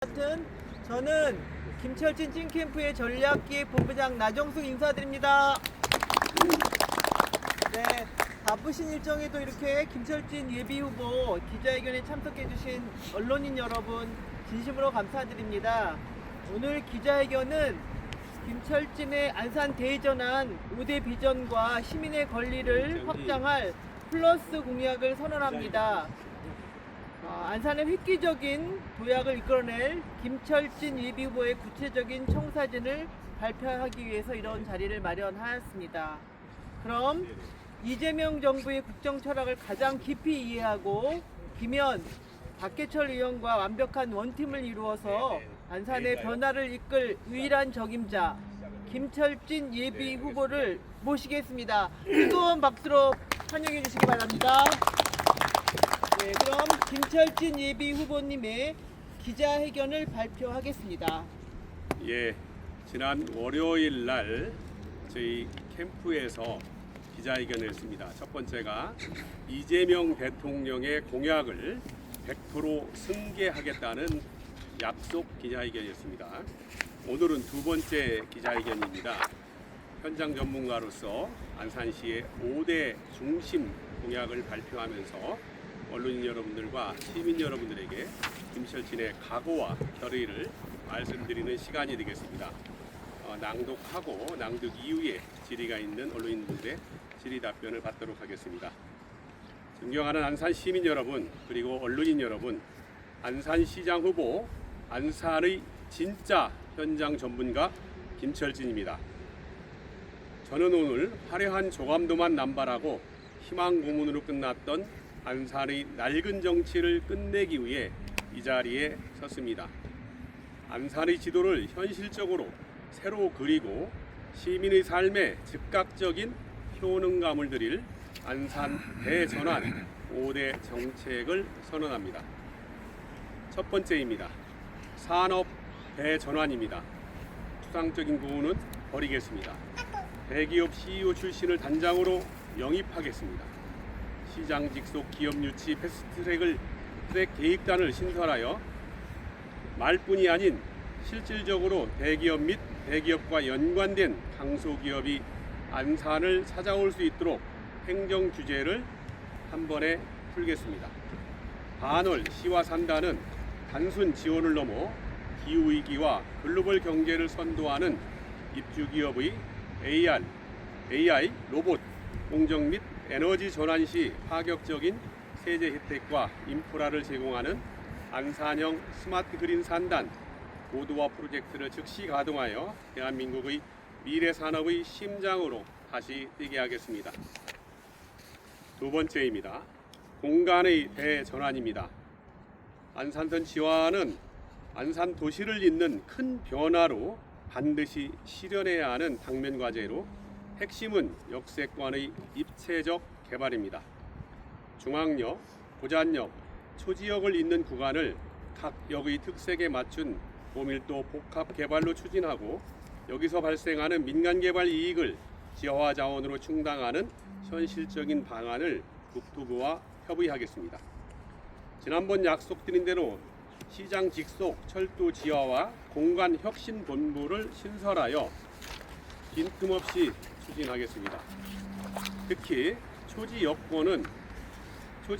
같은 저는 김철진 찐캠프의 전략기획 본부장 나정숙 인사드립니다. 네, 바쁘신 일정에도 이렇게 김철진 예비후보 기자회견에 참석해주신 언론인 여러분 진심으로 감사드립니다. 오늘 기자회견은 김철진의 안산 대전환 5대 비전과 시민의 권리를 확장할 플러스 공약을 선언합니다. 안산의 획기적인 도약을 이끌어낼 김철진 예비후보의 구체적인 청사진을 발표하기 위해서 이런 자리를 마련하였습니다. 그럼 이재명 정부의 국정 철학을 가장 깊이 이해하고 김현, 박해철 의원과 완벽한 원팀을 이루어서 안산의 변화를 이끌 유일한 적임자 김철진 예비후보를 모시겠습니다. 뜨거운 박수로 환영해 주시기 바랍니다. 네, 그럼 김철진 예비 후보님의 기자회견을 발표하겠습니다. 예, 지난 월요일 날 저희 캠프에서 기자회견을 했습니다. 첫 번째가 이재명 대통령의 공약을 100% 승계하겠다는 약속 기자회견이었습니다. 오늘은 두 번째 기자회견입니다. 현장 전문가로서 안산시의 5대 중심 공약을 발표하면서 언론인 여러분들과 시민 여러분들에게 김철진의 각오와 결의를 말씀드리는 시간이 되겠습니다. 낭독하고 낭독 이후에 질의가 있는 언론인분들의 질의 답변을 받도록 하겠습니다. 존경하는 안산 시민 여러분, 그리고 언론인 여러분, 안산시장 후보 안산의 진짜 현장 전문가 김철진입니다. 저는 오늘 화려한 조감도만 남발하고 희망 고문으로 끝났던 안산의 낡은 정치를 끝내기 위해 이 자리에 섰습니다. 안산의 지도를 현실적으로 새로 그리고 시민의 삶에 즉각적인 효능감을 드릴 안산 대전환 5대 정책을 선언합니다. 첫 번째입니다. 산업 대전환입니다. 추상적인 구호는 버리겠습니다. 대기업 CEO 출신을 단장으로 영입하겠습니다. 시장 직속 기업 유치 패스트트랙 계획단을 신설하여 말뿐이 아닌 실질적으로 대기업 및 대기업과 연관된 강소기업이 안산을 찾아올 수 있도록 행정 규제를 한 번에 풀겠습니다. 반월 시와 산다는 단순 지원을 넘어 기후위기와 글로벌 경제를 선도하는 입주기업의 AI, 로봇, 공정 및 에너지 전환 시 파격적인 세제 혜택과 인프라를 제공하는 안산형 스마트 그린 산단 고도화 프로젝트를 즉시 가동하여 대한민국의 미래 산업의 심장으로 다시 뛰게 하겠습니다. 두 번째입니다. 공간의 대전환입니다. 안산선 지화는 안산 도시를 잇는 큰 변화로 반드시 실현해야 하는 당면 과제로 핵심은 역세권의 입체적 개발입니다. 중앙역, 고잔역, 초지역을 잇는 구간을 각 역의 특색에 맞춘 고밀도 복합 개발로 추진하고 여기서 발생하는 민간 개발 이익을 지하화 자원으로 충당하는 현실적인 방안을 국토부와 협의하겠습니다. 지난번 약속드린 대로 시장 직속 철도 지하화 공간 혁신 본부를 신설하여 빈틈없이 추진하겠습니다. 특히 초지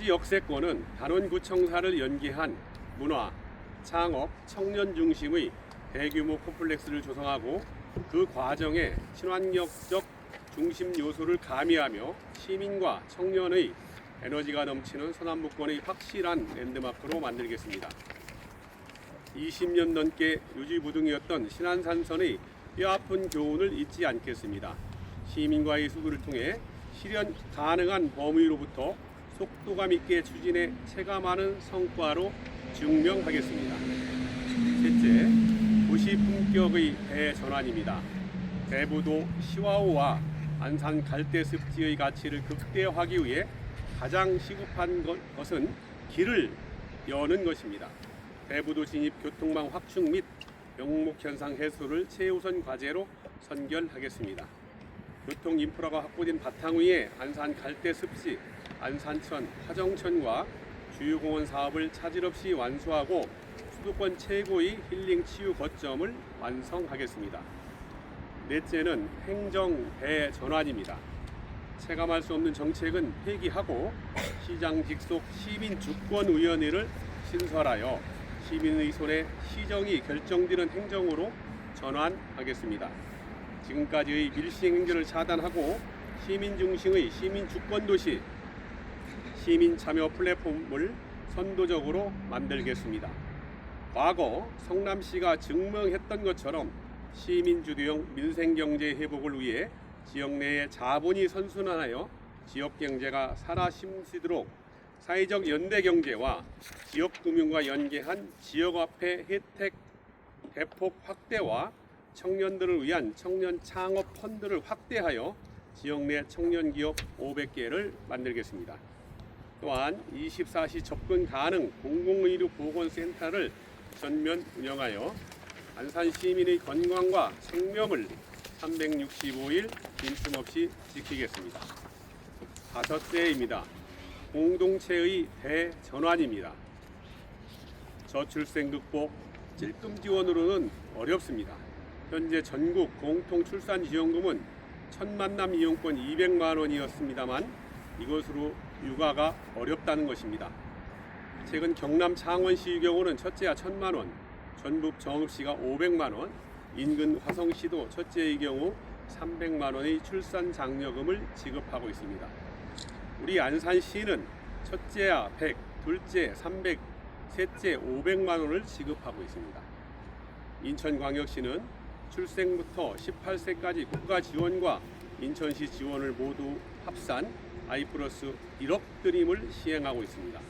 역세권은 단원구청사를 연계한 문화, 창업, 청년 중심의 대규모 콤플렉스를 조성하고 그 과정에 친환경적 중심 요소를 가미하며 시민과 청년의 에너지가 넘치는 서남북권의 확실한 랜드마크로 만들겠습니다. 20년 넘게 유지부등이었던 신안산선의 뼈아픈 교훈을 잊지 않겠습니다. 시민과의 수교를 통해 실현 가능한 범위로부터 속도감 있게 추진해 체감하는 성과로 증명하겠습니다. 셋째, 도시 품격의 대전환입니다. 대부도 시와호와 안산 갈대습지의 가치를 극대화하기 위해 가장 시급한 것은 길을 여는 것입니다. 대부도 진입 교통망 확충 및 명목 현상 해소를 최우선 과제로 선결하겠습니다. 교통 인프라가 확보된 바탕 위에 안산 갈대습지, 안산천, 화정천과 주유공원 사업을 차질 없이 완수하고 수도권 최고의 힐링 치유 거점을 완성하겠습니다. 넷째는 행정 대전환입니다. 체감할 수 없는 정책은 폐기하고 시장 직속 시민주권위원회를 신설하여 시민의 손에 시정이 결정되는 행정으로 전환하겠습니다. 지금까지의 밀실 행정을 차단하고 시민 중심의 시민주권도시 시민참여 플랫폼을 선도적으로 만들겠습니다. 과거 성남시가 증명했던 것처럼 시민주도형 민생경제 회복을 위해 지역 내의 자본이 선순환하여 지역경제가 살아 심시도록 사회적 연대경제와 지역금융과 연계한 지역화폐 혜택 대폭 확대와 청년들을 위한 청년 창업 펀드를 확대하여 지역 내 청년기업 500개를 만들겠습니다. 또한 24시 접근 가능 공공의료 보건센터를 전면 운영하여 안산 시민의 건강과 생명을 365일 빈틈없이 지키겠습니다. 다섯째입니다. 공동체의 대전환입니다. 저출생 극복, 찔끔 지원으로는 어렵습니다. 현재 전국 공통출산지원금은 첫 만남 이용권 200만 원이었습니다만 이것으로 육아가 어렵다는 것입니다. 최근 경남 창원시의 경우는 첫째가 1,000만 원, 전북 정읍시가 500만 원, 인근 화성시도 첫째의 경우 300만 원의 출산 장려금을 지급하고 있습니다. 우리 안산시는 첫째야 100, 둘째 300, 셋째 500만 원을 지급하고 있습니다. 인천광역시는 출생부터 18세까지 국가 지원과 인천시 지원을 모두 합산 I+1억 드림을 시행하고 있습니다.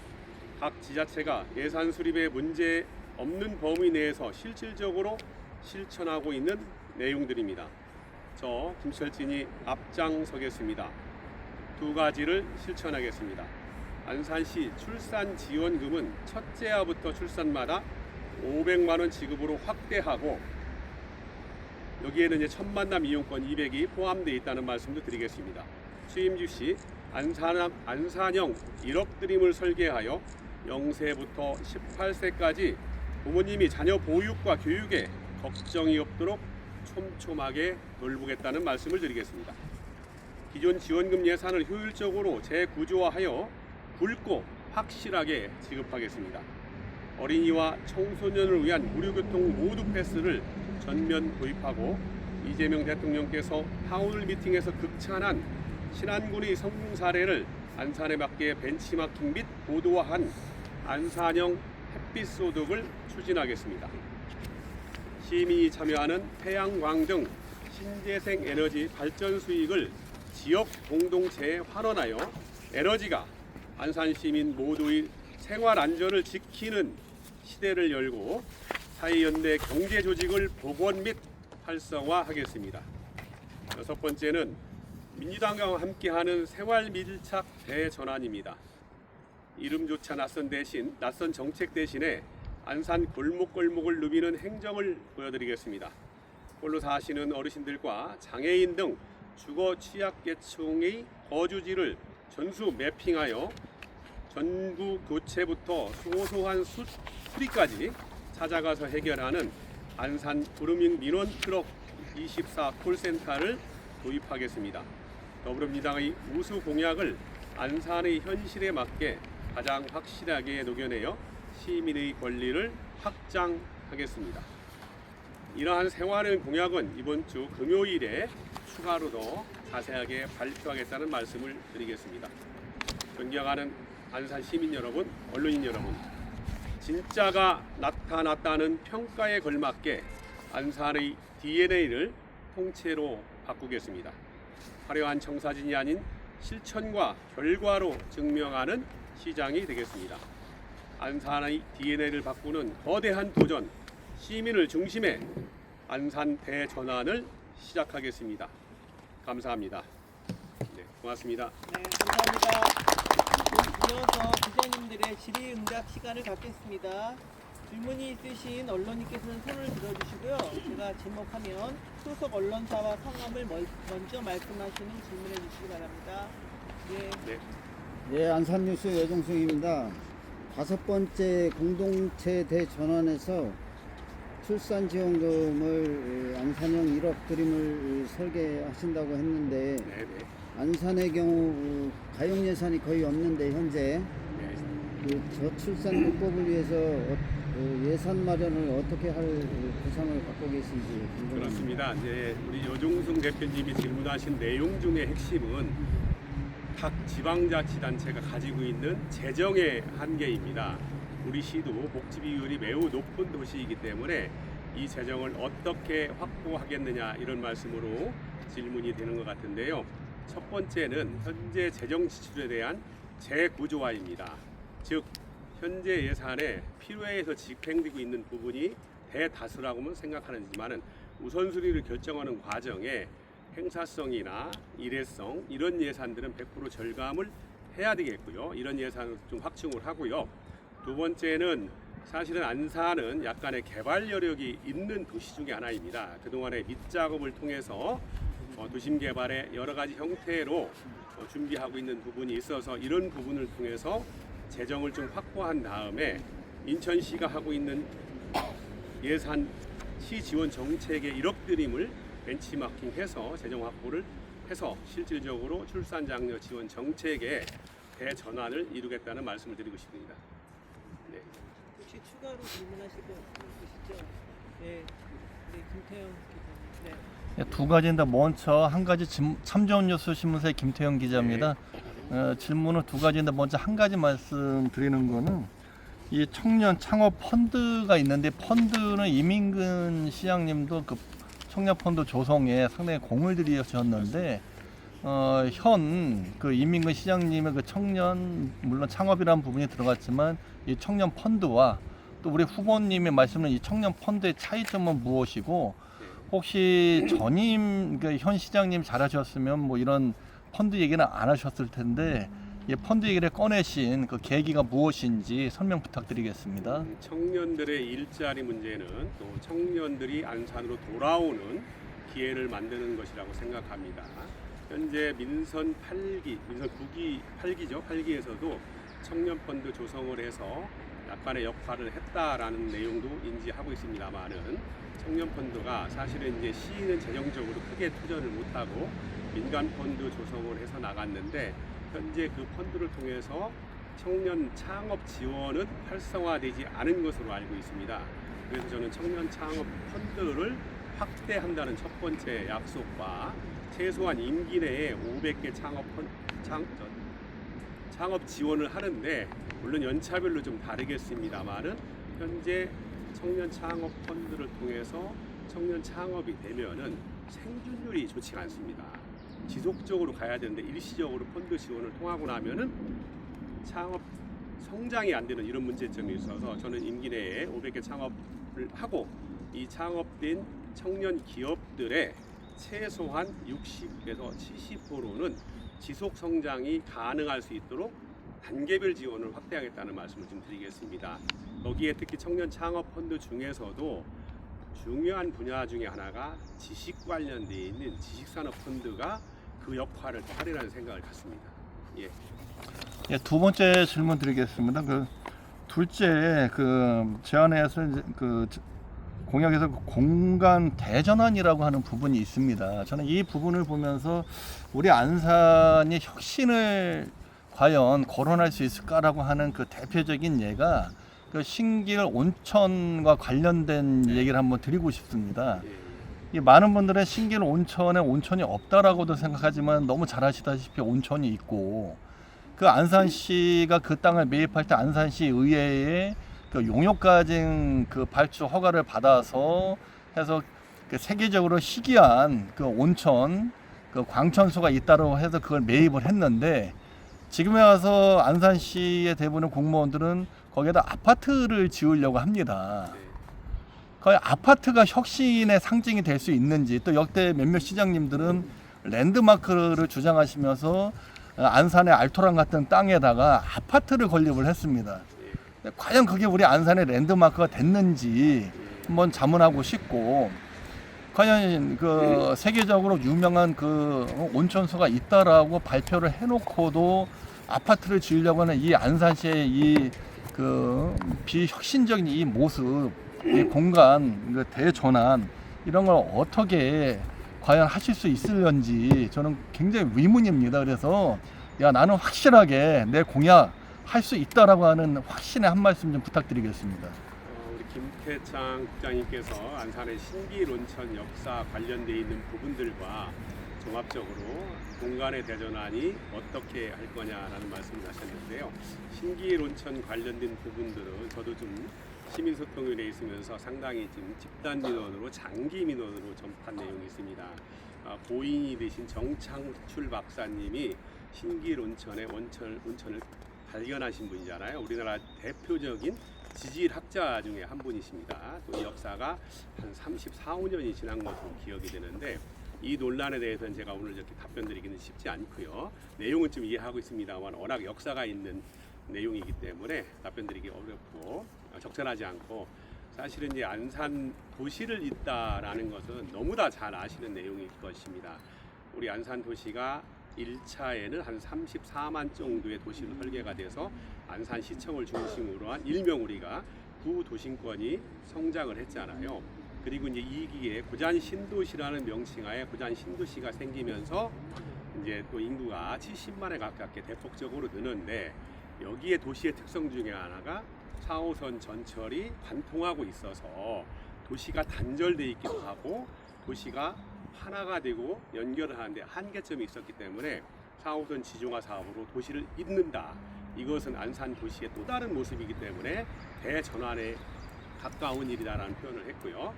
각 지자체가 예산 수립에 문제 없는 범위 내에서 실질적으로 실천하고 있는 내용들입니다. 저 김철진이 앞장서겠습니다. 두 가지를 실천하겠습니다. 안산시 출산지원금은 첫째아부터 출산마다 500만 원 지급으로 확대하고 여기에는 이제 첫 만남 이용권 200이 포함되어 있다는 말씀도 드리겠습니다. 취임주 시 안산형 1억 드림을 설계하여 0세부터 18세까지 부모님이 자녀 보육과 교육에 걱정이 없도록 촘촘하게 돌보겠다는 말씀을 드리겠습니다. 기존 지원금 예산을 효율적으로 재구조화하여 굵고 확실하게 지급하겠습니다. 어린이와 청소년을 위한 무료교통 모두 패스를 전면 도입하고 이재명 대통령께서 타운홀 미팅에서 극찬한 신안군의 성공 사례를 안산에 맞게 벤치마킹 및 고도화한 안산형 햇빛 소득을 추진하겠습니다. 시민이 참여하는 태양광 등 신재생 에너지 발전 수익을 지역 공동체에 환원하여 에너지가 안산 시민 모두의 생활 안전을 지키는 시대를 열고 사회연대 경제 조직을 복원 및 활성화하겠습니다. 여섯 번째는 민주당과 함께하는 생활 밀착 대전환입니다. 이름조차 낯선 정책 대신에 안산 골목골목을 누비는 행정을 보여드리겠습니다. 홀로 사시는 어르신들과 장애인 등 주거 취약계층의 거주지를 전수 매핑하여 전구 교체부터 소소한 수리까지 찾아가서 해결하는 안산 구루밍 민원 트럭 24 콜센터를 도입하겠습니다. 더불어민주당의 우수 공약을 안산의 현실에 맞게 가장 확실하게 녹여내어 시민의 권리를 확장하겠습니다. 이러한 생활의 공약은 이번 주 금요일에 추가로 더 자세하게 발표하겠다는 말씀을 드리겠습니다. 존경하는 안산 시민 여러분, 언론인 여러분, 진짜가 나타났다는 평가에 걸맞게 안산의 DNA를 통째로 바꾸겠습니다. 화려한 청사진이 아닌 실천과 결과로 증명하는 시장이 되겠습니다. 안산의 DNA를 바꾸는 거대한 도전, 시민을 중심에 안산 대전환을 시작하겠습니다. 감사합니다. 네, 고맙습니다. 네, 감사합니다. 이어서 기자님들의 질의응답 시간을 갖겠습니다. 질문이 있으신 언론인께서는 손을 들어주시고요. 제가 지목하면 소속 언론사와 성함을 먼저 말씀하시는 질문해 주시기 바랍니다. 예. 네. 예, 안산뉴스 여종승입니다. 5번째 공동체 대전환에서 출산지원금을 안산형 1억 드림을 설계하신다고 했는데 네네. 안산의 경우 가용 예산이 거의 없는데 현재 네. 그 저출산 극복을 위해서 예산 마련을 어떻게 할 구상을 갖고 계신지 궁금합니다. 그렇습니다. 이제 우리 여종승 대표님이 질문하신 내용 중에 핵심은 각 지방자치단체가 가지고 있는 재정의 한계입니다. 우리 시도 복지 비율이 매우 높은 도시이기 때문에 이 재정을 어떻게 확보하겠느냐 이런 말씀으로 질문이 되는 것 같은데요. 첫 번째는 현재 재정 지출에 대한 재구조화입니다. 즉 현재 예산에 필요해서 집행되고 있는 부분이 대다수라고는 생각하지만은 우선순위를 결정하는 과정에 행사성이나 일회성 이런 예산들은 100% 절감을 해야 되겠고요. 이런 예산을 좀 확충을 하고요. 두 번째는 사실은 안산은 약간의 개발 여력이 있는 도시 중에 하나입니다. 그동안의 밑작업을 통해서 도심 개발의 여러 가지 형태로 준비하고 있는 부분이 있어서 이런 부분을 통해서 재정을 좀 확보한 다음에 인천시가 하고 있는 예산 시 지원 정책의 1억 드림을 벤치마킹해서 재정 확보를 해서 실질적으로 출산 장려 지원 정책의 대전환을 이루겠다는 말씀을 드리고 싶습니다. 네. 혹시 추가로 질문하실 거 있으시죠? 네, 우리 김태형 기자님. 네. 두 가지인데 먼저 한 가지 참전뉴스 신문사의 김태형 기자입니다. 질문은 두 가지인데 먼저 한 가지 말씀드리는 거는 이 청년 창업 펀드가 있는데 펀드는 이민근 시장님도 그 청년 펀드 조성에 상당히 공을 들이셨는데 현 그 이민근 시장님의 그 청년 물론 창업이라는 부분이 들어갔지만 이 청년 펀드와 또 우리 후보님이 말씀하신 이 청년 펀드의 차이점은 무엇이고 혹시 전임 그 현 시장님 잘하셨으면 뭐 이런 펀드 얘기는 안 하셨을 텐데 이 펀드 얘기를 꺼내신 그 계기가 무엇인지 설명 부탁드리겠습니다. 청년들의 일자리 문제는 또 청년들이 안산으로 돌아오는 기회를 만드는 것이라고 생각합니다. 현재 민선 8기, 민선 9기, 8기죠. 8기에서도 청년 펀드 조성을 해서 약간의 역할을 했다라는 내용도 인지하고 있습니다만은 청년 펀드가 사실은 이제 시는 재정적으로 크게 투자를 못하고 민간 펀드 조성을 해서 나갔는데 현재 그 펀드를 통해서 청년 창업 지원은 활성화되지 않은 것으로 알고 있습니다. 그래서 저는 청년 창업 펀드를 확대한다는 첫 번째 약속과 최소한 임기 내에 500개 창업 지원을 하는데 물론 연차별로 좀 다르겠습니다만은 현재 청년 창업 펀드를 통해서 청년 창업이 되면은 생존율이 좋지가 않습니다. 지속적으로 가야 되는데 일시적으로 펀드 지원을 통하고 나면은 창업 성장이 안 되는 이런 문제점이 있어서 저는 임기 내에 500개 창업을 하고 이 창업된 청년 기업들의 최소한 60에서 70%는 지속 성장이 가능할 수 있도록 단계별 지원을 확대하겠다는 말씀을 좀 드리겠습니다. 거기에 특히 청년 창업 펀드 중에서도 중요한 분야 중에 하나가 지식 관련되어 있는 지식산업 펀드가 그 역할을 더 하리라는 생각을 갖습니다. 예. 예, 두 번째 질문 드리겠습니다. 그 둘째 그 제안에서 이제 그 공약에서 공간 대전환이라고 하는 부분이 있습니다. 저는 이 부분을 보면서 우리 안산이 혁신을 과연 거론할 수 있을까라고 하는 그 대표적인 예가 그 신길 온천과 관련된 얘기를 한번 드리고 싶습니다. 이 많은 분들은 신길 온천에 온천이 없다라고도 생각하지만 너무 잘 아시다시피 온천이 있고 그 안산시가 그 땅을 매입할 때 안산시 의회에 그 용역가증 그 발주 허가를 받아서 해서 그 세계적으로 희귀한 그 온천 그 광천소가 있다고 해서 그걸 매입을 했는데 지금에 와서 안산시의 대부분의 공무원들은 거기에다 아파트를 지으려고 합니다. 거의 아파트가 혁신의 상징이 될 수 있는지 또 역대 몇몇 시장님들은 랜드마크를 주장하시면서 안산의 알토란 같은 땅에다가 아파트를 건립을 했습니다. 과연 그게 우리 안산의 랜드마크가 됐는지 한번 자문하고 싶고 과연 그 세계적으로 유명한 그 온천소가 있다라고 발표를 해놓고도 아파트를 지으려고 하는 이 안산시의 이 그 비혁신적인 이 모습, 이 공간, 그 대전환 이런 걸 어떻게 과연 하실 수 있을런지 저는 굉장히 의문입니다. 그래서 야 나는 확실하게 내 공약 할 수 있다라고 하는 확신의 한 말씀 좀 부탁드리겠습니다. 우리 김태창 국장님께서 안산의 신기론천 역사 관련되어 있는 부분들과 종합적으로 공간의 대전환이 어떻게 할 거냐라는 말씀을 하셨는데요. 신기론천 관련된 부분들은 저도 좀 시민소통위원회에 있으면서 상당히 지금 집단 민원으로 장기 민원으로 전파한 내용이 있습니다. 고인이 되신 정창출 박사님이 신기론천의 온천을 발견하신 분이잖아요. 우리나라 대표적인 지질학자 중에 한 분이십니다. 또 이 역사가 한 34, 5년이 지난 것으로 기억이 되는데 이 논란에 대해서는 제가 오늘 이렇게 답변 드리기는 쉽지 않고요. 내용은 좀 이해하고 있습니다만 워낙 역사가 있는 내용이기 때문에 답변 드리기 어렵고 적절하지 않고 사실은 이제 안산 도시를 잇다라는 것은 너무나 잘 아시는 내용일 것입니다. 우리 안산 도시가 1차에는 한 34만 정도의 도시로 설계가 돼서 안산시청을 중심으로 한 일명 우리가 구도심권이 성장을 했잖아요. 그리고 이제 2기에 고잔 신도시라는 명칭하에 고잔 신도시가 생기면서 이제 또 인구가 70만에 가깝게 대폭적으로 느는데 여기에 도시의 특성 중에 하나가 4호선 전철이 관통하고 있어서 도시가 단절돼 있기도 하고 도시가 하나가 되고 연결을 하는데 한계점이 있었기 때문에 4호선 지중화 사업으로 도시를 잇는다. 이것은 안산 도시의 또 다른 모습이기 때문에 대전환에 가까운 일이다라는 표현을 했고요.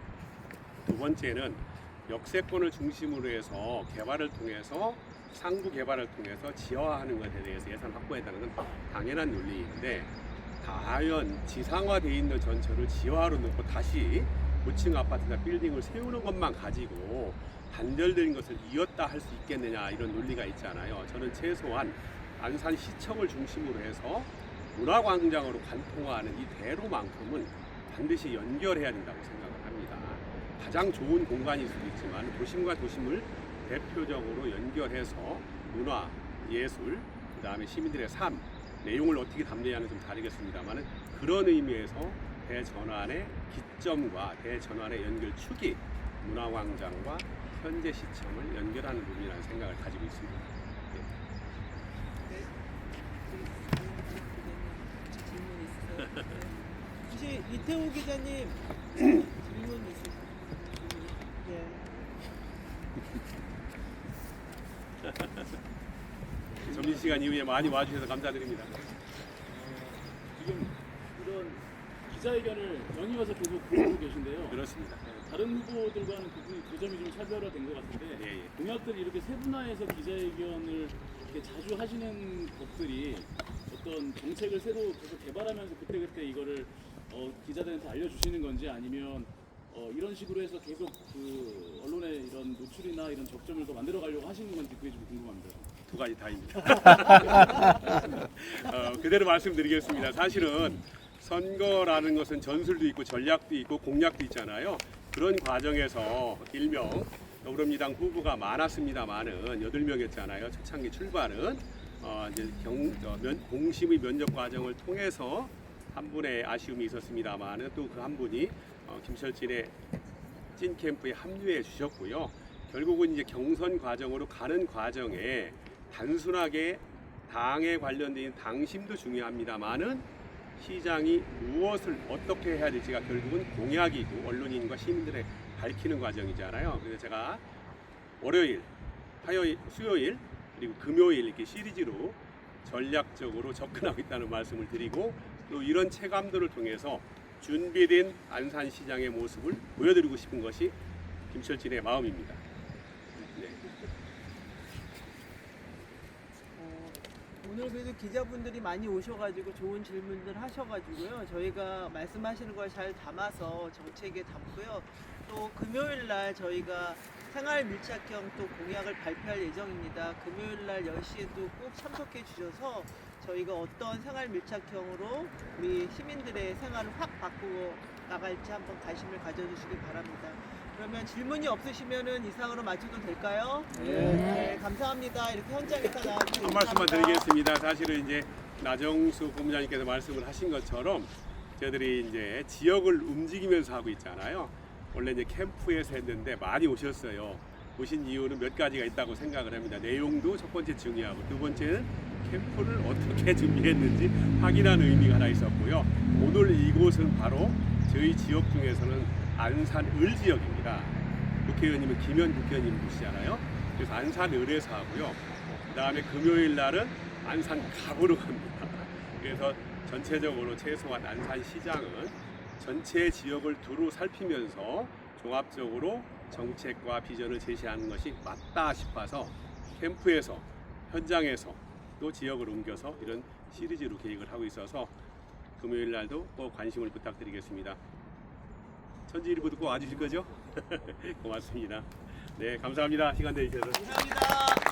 두 번째는 역세권을 중심으로 해서 개발을 통해서 상부 개발을 통해서 지하화하는 것에 대해서 예산 확보해달라는 건 당연한 논리인데 과연 지상화되어 있는 전철을 지하화로 넣고 다시 고층 아파트나 빌딩을 세우는 것만 가지고 단절된 것을 이었다 할 수 있겠느냐 이런 논리가 있잖아요. 저는 최소한 안산시청을 중심으로 해서 문화광장으로 관통하는 이 대로만큼은 반드시 연결해야 된다고 생각을 합니다. 가장 좋은 공간일 수도 있지만 도심과 도심을 대표적으로 연결해서 문화, 예술, 그 다음에 시민들의 삶, 내용을 어떻게 담느냐는 좀 다르겠습니다만 그런 의미에서 대전환의 기점과 대전환의 연결축이 문화광장과 현재 시청을 연결하는 부분이라는 생각을 가지고 있습니다. 질문 있으세요? 혹시 이태호 기자님 질문 있으세요? 점심 시간 이후에 많이 와주셔서 감사드립니다. 지금 이런 기자회견을 연이어서 계속 하고 계신데요. 그렇습니다. 다른 후보들과는 그 점이 좀 차별화된 것 같은데 예. 공약들이 이렇게 세분화해서 기자회견을 이렇게 자주 하시는 것들이 어떤 정책을 새로 계속 개발하면서 그때그때 이거를 기자들한테 알려주시는 건지 아니면 이런 식으로 해서 계속 그 언론의 이런 노출이나 이런 적점을 더 만들어 가려고 하시는 건지 그게 좀 궁금합니다. 두 가지 다입니다. 그대로 말씀드리겠습니다. 사실은 선거라는 것은 전술도 있고 전략도 있고 공약도 있잖아요. 그런 과정에서 일명 더불어민주당 후보가 많았습니다만은 8명이었잖아요. 초창기 출발은 이제 공심의 면접 과정을 통해서 한 분의 아쉬움이 있었습니다만은 또 그 한 분이 김철진의 찐 캠프에 합류해 주셨고요. 결국은 이제 경선 과정으로 가는 과정에 단순하게 당에 관련된 당심도 중요합니다만은 시장이 무엇을 어떻게 해야 될지가 결국은 공약이고 언론인과 시민들의 밝히는 과정이잖아요. 그래서 제가 월요일, 화요일, 수요일 그리고 금요일 이렇게 시리즈로 전략적으로 접근하고 있다는 말씀을 드리고 또 이런 체감들을 통해서 준비된 안산시장의 모습을 보여드리고 싶은 것이 김철진의 마음입니다. 네. 오늘 그래도 기자분들이 많이 오셔가지고 좋은 질문들 하셔가지고요. 저희가 말씀하시는 걸 잘 담아서 정책에 담고요. 또 금요일 날 저희가 생활 밀착형 또 공약을 발표할 예정입니다. 금요일 날 10시에도 꼭 참석해 주셔서 저희가 어떤 생활 밀착형으로 우리 시민들의 생활을 확 바꾸고 나갈지 한번 관심을 가져주시기 바랍니다. 그러면 질문이 없으시면은 이상으로 마쳐도 될까요? 네, 감사합니다. 이렇게 현장에서 나와주셔서 한 말씀만 드리겠습니다. 사실은 이제 나정수 본부장님께서 말씀을 하신 것처럼 저희들이 이제 지역을 움직이면서 하고 있잖아요. 원래 이제 캠프에서 했는데 많이 오셨어요. 오신 이유는 몇 가지가 있다고 생각을 합니다. 내용도 첫 번째 중요하고 두 번째는 캠프를 어떻게 준비했는지 확인하는 의미가 하나 있었고요. 오늘 이곳은 바로 저희 지역 중에서는 안산 을 지역입니다. 국회의원님은 김현 국회의원님이시잖아요. 그래서 안산 을에서 하고요. 그 다음에 금요일 날은 안산 갑으로 갑니다. 그래서 전체적으로 최소한 안산시장은 전체 지역을 두루 살피면서 종합적으로 정책과 비전을 제시하는 것이 맞다 싶어서 캠프에서 현장에서 또 지역을 옮겨서 이런 시리즈로 계획을 하고 있어서 금요일 날도 꼭 관심을 부탁드리겠습니다. 천지일보도 꼭 와주실 거죠? 고맙습니다. 네, 감사합니다. 시간 내주셔서. 감사합니다.